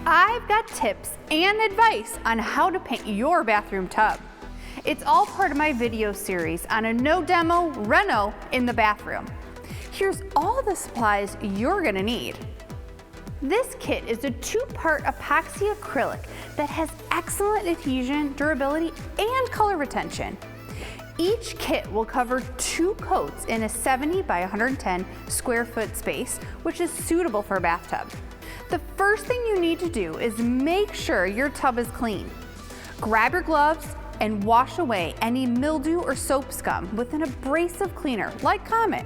I've got tips and advice on how to paint your bathroom tub. It's all part of my video series on a no demo reno in the bathroom. Here's all the supplies you're gonna need. This kit is a 2-part epoxy acrylic that has excellent adhesion, durability, and color retention. Each kit will cover 2 coats in a 70 by 110 square foot space, which is suitable for a bathtub. The first thing you need to do is make sure your tub is clean. Grab your gloves and wash away any mildew or soap scum with an abrasive cleaner like Comet.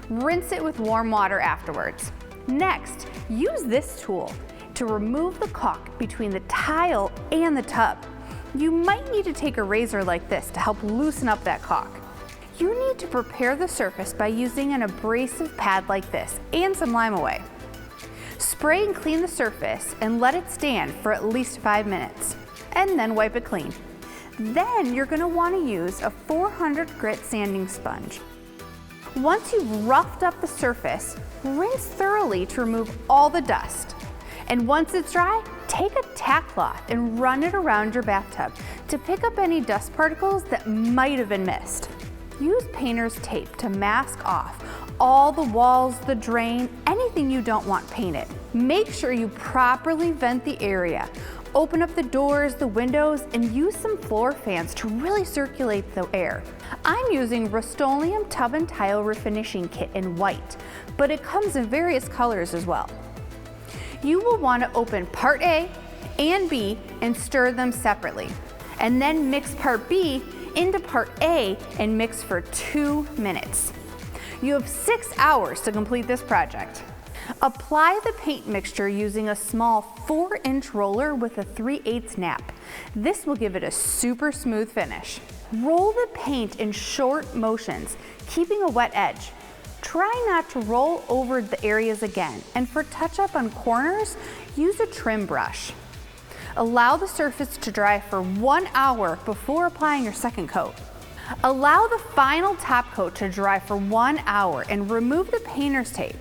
Rinse it with warm water afterwards. Next, use this tool to remove the caulk between the tile and the tub. You might need to take a razor like this to help loosen up that caulk. You need to prepare the surface by using an abrasive pad like this and some lime away. Spray and clean the surface and let it stand for at least 5 minutes, and then wipe it clean. Then you're going to want to use a 400 grit sanding sponge. Once you've roughed up the surface, rinse thoroughly to remove all the dust. And once it's dry, take a tack cloth and run it around your bathtub to pick up any dust particles that might have been missed. Use painter's tape to mask off all the walls, the drain, anything you don't want painted. Make sure you properly vent the area. Open up the doors, the windows, and use some floor fans to really circulate the air. I'm using Rust-Oleum Tub and Tile Refinishing Kit in white, but it comes in various colors as well. You will want to open part A and B and stir them separately, and then mix part B into part A and mix for 2 minutes. You have 6 hours to complete this project. Apply the paint mixture using a small 4-inch roller with a 3/8 nap. This will give it a super smooth finish. Roll the paint in short motions, keeping a wet edge. Try not to roll over the areas again, and for touch-up on corners, use a trim brush. Allow the surface to dry for 1 hour before applying your second coat. Allow the final top coat to dry for 1 hour and remove the painter's tape.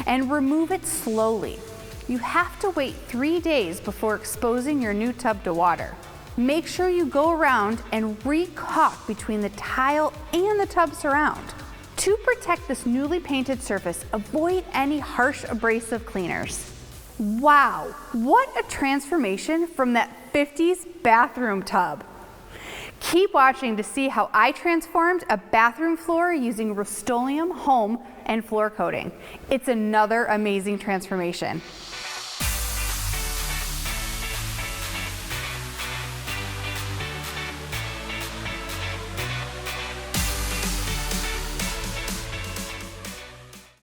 And remove it slowly. You have to wait 3 days before exposing your new tub to water. Make sure you go around and re-caulk between the tile and the tub surround. To protect this newly painted surface, avoid any harsh abrasive cleaners. Wow, what a transformation from that 50s bathroom tub. Keep watching to see how I transformed a bathroom floor using Rust-Oleum home and floor coating. It's another amazing transformation.